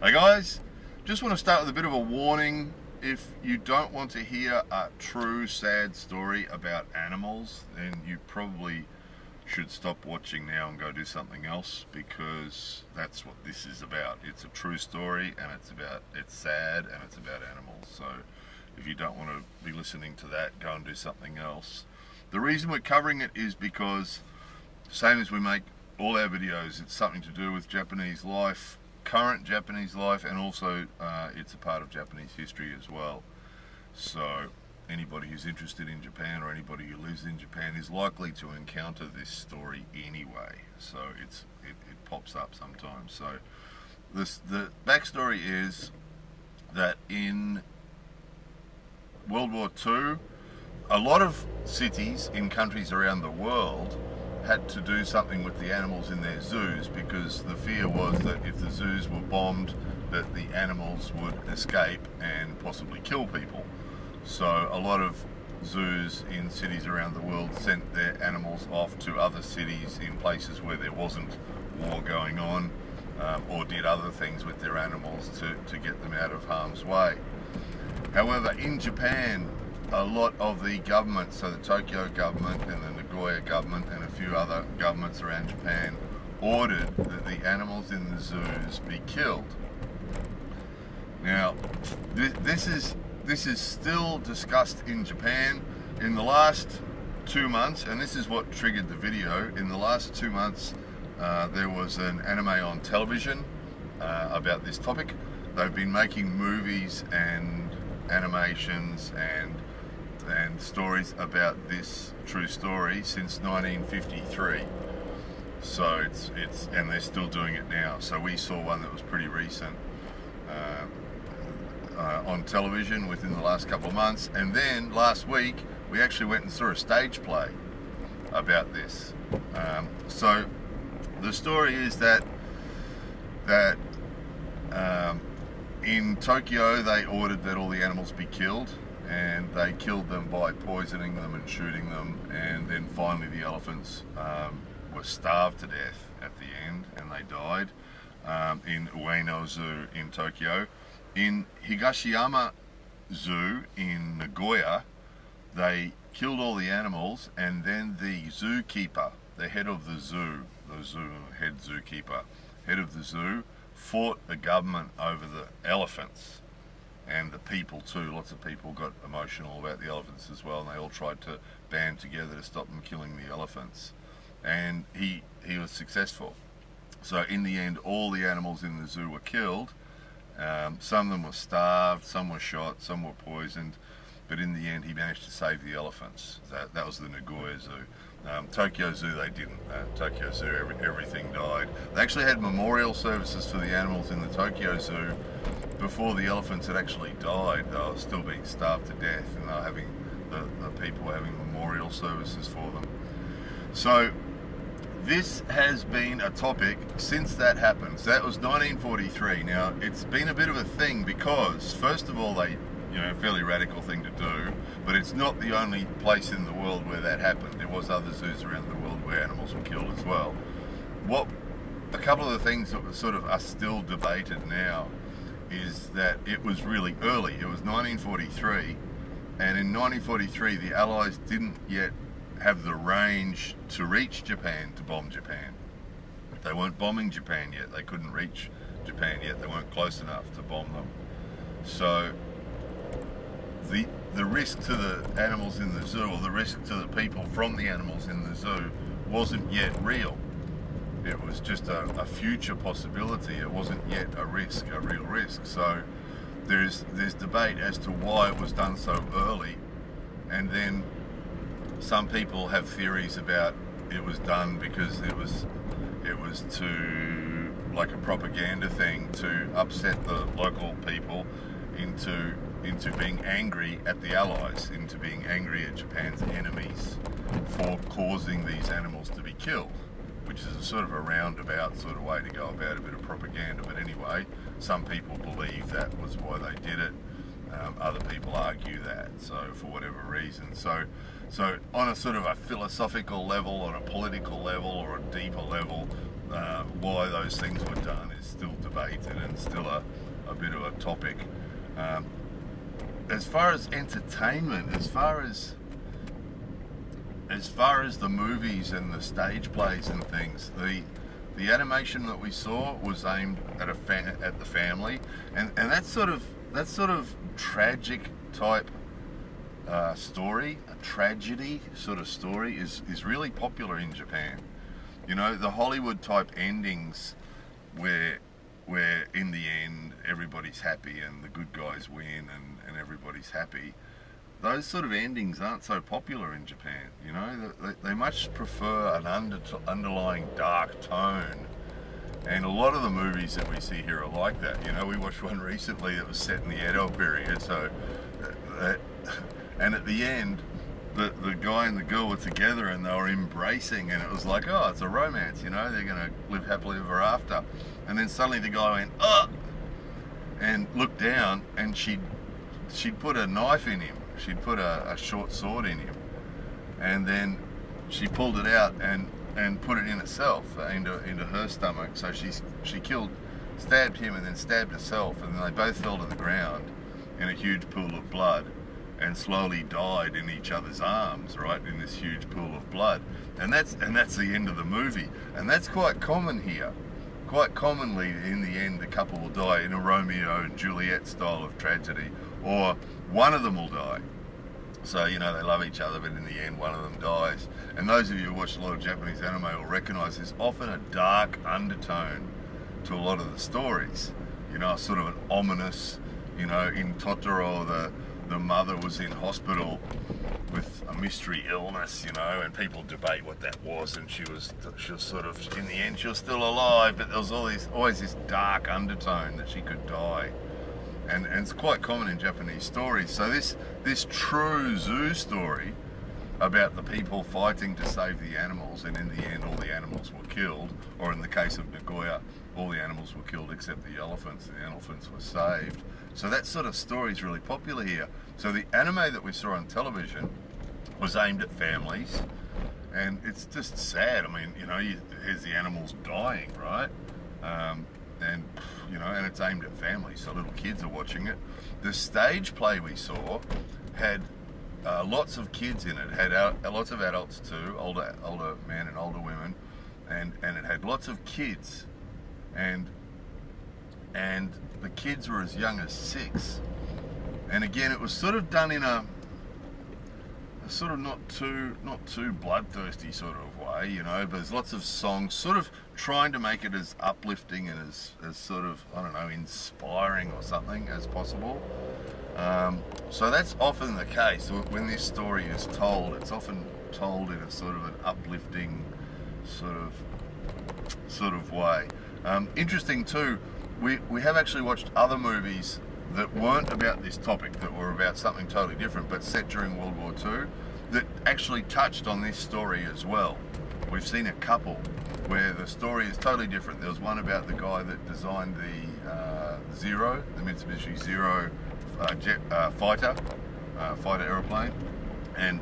Hey guys, just want to start with a bit of a warning. If you don't want to hear a true sad story about animals, then you probably should stop watching now and go do something else, because that's what this is about. It's a true story, and it's sad, and it's about animals. So if you don't want to be listening to that, go and do something else. The reason we're covering it is because, same as we make all our videos, it's something to do with Japanese life, current Japanese life, and also it's a part of Japanese history as well. So anybody who's interested in Japan, or anybody who lives in Japan, is likely to encounter this story anyway. So it pops up sometimes. So the backstory is that in World War II, a lot of cities in countries around the world had to do something with the animals in their zoos, because the fear was that if the zoos were bombed, that the animals would escape and possibly kill people. So a lot of zoos in cities around the world sent their animals off to other cities in places where there wasn't war going on, or did other things with their animals to get them out of harm's way. However, in Japan, a lot of the governments, so the Tokyo government and the Nagoya government and a few other governments around Japan, ordered that the animals in the zoos be killed. Now, this is still discussed in Japan. In the last 2 months, and this is what triggered the video, in the last 2 months there was an anime on television about this topic. They've been making movies and animations and stories about this true story since 1953. So it's and they're still doing it now. So we saw one that was pretty recent on television within the last couple of months, and then last week we actually went and saw a stage play about this. So the story is that in Tokyo they ordered that all the animals be killed, and they killed them by poisoning them and shooting them, and then finally the elephants were starved to death at the end, and they died in Ueno Zoo in Tokyo. In Higashiyama Zoo in Nagoya, they killed all the animals, and then the zookeeper, the head of the zoo, head of the zoo, fought the government over the elephants. And the people too. Lots of people got emotional about the elephants as well, and they all tried to band together to stop them killing the elephants. And he was successful. So in the end, all the animals in the zoo were killed. Some of them were starved, some were shot, some were poisoned, but in the end he managed to save the elephants. That was the Nagoya Zoo. Tokyo Zoo, they didn't. Tokyo Zoo, everything died. They actually had memorial services for the animals in the Tokyo Zoo before the elephants had actually died. They were still being starved to death, and they were having the people were having memorial services for them. So this has been a topic since that happened. So that was 1943. Now it's been a bit of a thing because, first of all, fairly radical thing to do, but it's not the only place in the world where that happened. There was other zoos around the world where animals were killed as well. A couple of the things that are still debated now is that it was really early. It was 1943, and in 1943 the Allies didn't yet have the range to reach Japan, to bomb Japan. They weren't bombing Japan yet. They couldn't reach Japan yet. They weren't close enough to bomb them. So the risk to the animals in the zoo, or the risk to the people from the animals in the zoo, wasn't yet real. It was just a future possibility. It wasn't yet a real risk. So there's debate as to why it was done so early, and then some people have theories about it was done because it was to, like, a propaganda thing to upset the local people into being angry at the Allies, into being angry at Japan's enemies for causing these animals to be killed, which is a sort of a roundabout sort of way to go about a bit of propaganda. But anyway, some people believe that was why they did it. Other people argue that, so for whatever reason. So on a sort of a philosophical level, on a political level, or a deeper level, why those things were done is still debated and still a bit of a topic. As far as entertainment, as far as the movies and the stage plays and things, the animation that we saw was aimed at the family, and that sort of tragic type story, a tragedy sort of story, is really popular in Japan. You know, the Hollywood type endings where in the end everybody's happy and the good guys win and everybody's happy, those sort of endings aren't so popular in Japan. You know, they much prefer an underlying dark tone, and a lot of the movies that we see here are like that. You know, we watched one recently that was set in the Edo period, so and at the end the guy and the girl were together and they were embracing, and it was like, oh, it's a romance, you know, they're gonna live happily ever after. And then suddenly the guy went, oh, and looked down, and she'd put a knife in him. She'd put a short sword in him, and then she pulled it out and put it in herself, into her stomach. So she stabbed him and then stabbed herself, and then they both fell to the ground in a huge pool of blood and slowly died in each other's arms, right, in this huge pool of blood. And that's the end of the movie. And that's quite common here. Quite commonly, in the end, the couple will die in a Romeo and Juliet style of tragedy, or one of them will die. So, you know, they love each other, but in the end, one of them dies. And those of you who watch a lot of Japanese anime will recognise there's often a dark undertone to a lot of the stories. You know, sort of an ominous, you know, in Totoro, the mother was in hospital with a mystery illness, you know, and people debate what that was, and she was sort of, in the end, she was still alive, but there was always this dark undertone that she could die. And it's quite common in Japanese stories. So this true zoo story about the people fighting to save the animals, and in the end all the animals were killed, or in the case of Nagoya, all the animals were killed except the elephants, and the elephants were saved. So that sort of story is really popular here. So the anime that we saw on television was aimed at families, and it's just sad. I mean, you know, here's the animals dying, right? And you know, and it's aimed at families, so little kids are watching it. The stage play we saw had lots of kids in it. Had lots of adults too, older men and older women, and it had lots of kids, and the kids were as young as 6. And again, it was sort of done in a sort of not too bloodthirsty sort of way, you know, but there's lots of songs sort of trying to make it as uplifting and as sort of, I don't know, inspiring or something as possible. So that's often the case. When this story is told, it's often told in a sort of an uplifting sort of way. Interesting too, we have actually watched other movies that weren't about this topic, that were about something totally different, but set during World War II, that actually touched on this story as well. We've seen a couple where the story is totally different. There was one about the guy that designed the Zero, the Mitsubishi Zero fighter aeroplane, and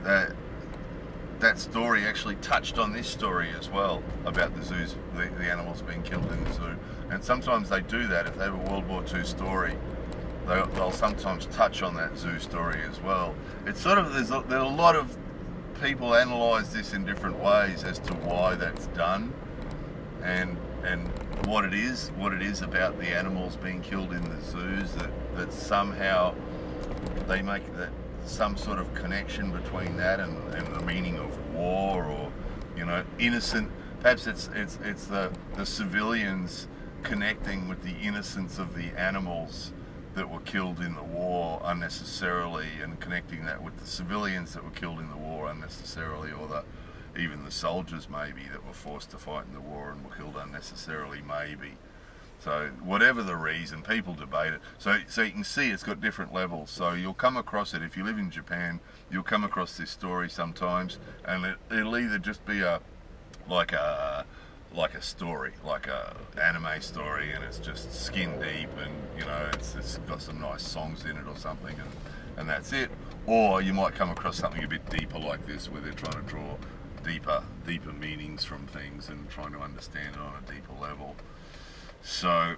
that story actually touched on this story as well, about the zoos, the animals being killed in the zoo. And sometimes they do that. If they have a World War II story, they'll sometimes touch on that zoo story as well. It's sort of, there's a lot of people analyse this in different ways as to why that's done, and what it is about the animals being killed in the zoos, that somehow they make that some sort of connection between that and the meaning of war, or, you know, innocent. Perhaps it's the civilians connecting with the innocence of the animals that were killed in the war unnecessarily, and connecting that with the civilians that were killed in the war unnecessarily, or even the soldiers maybe that were forced to fight in the war and were killed unnecessarily, maybe. So whatever the reason, people debate it. So you can see it's got different levels. So you'll come across it, if you live in Japan, you'll come across this story sometimes, and it'll either just be like a story, like a anime story, and it's just skin deep, and, you know, it's got some nice songs in it or something, and that's it. Or you might come across something a bit deeper like this, where they're trying to draw deeper meanings from things and trying to understand it on a deeper level. So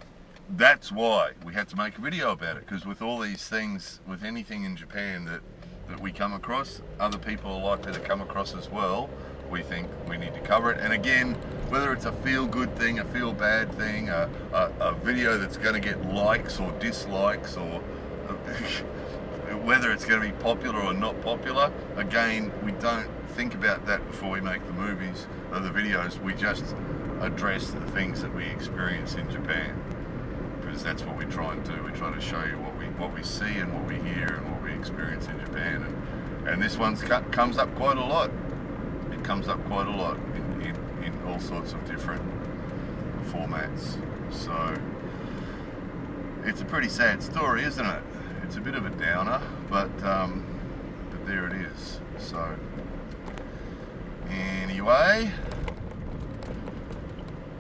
that's why we had to make a video about it, because with all these things, with anything in Japan that we come across, other people are likely to come across as well. We think we need to cover it. And again, whether it's a feel-good thing, a feel-bad thing, a video that's going to get likes or dislikes, or whether it's going to be popular or not popular, again, we don't think about that before we make the movies or the videos. We just address the things that we experience in Japan, because that's what we try and do. We try to show you what we see and what we hear and what we experience in Japan. And this one comes up quite a lot. It comes up quite a lot in all sorts of different formats. So it's a pretty sad story, isn't it? It's a bit of a downer, but there it is. So anyway,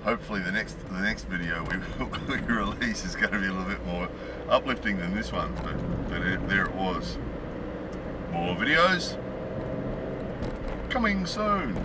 hopefully the next video we release is going to be a little bit more uplifting than this one, but there it was. More videos coming soon.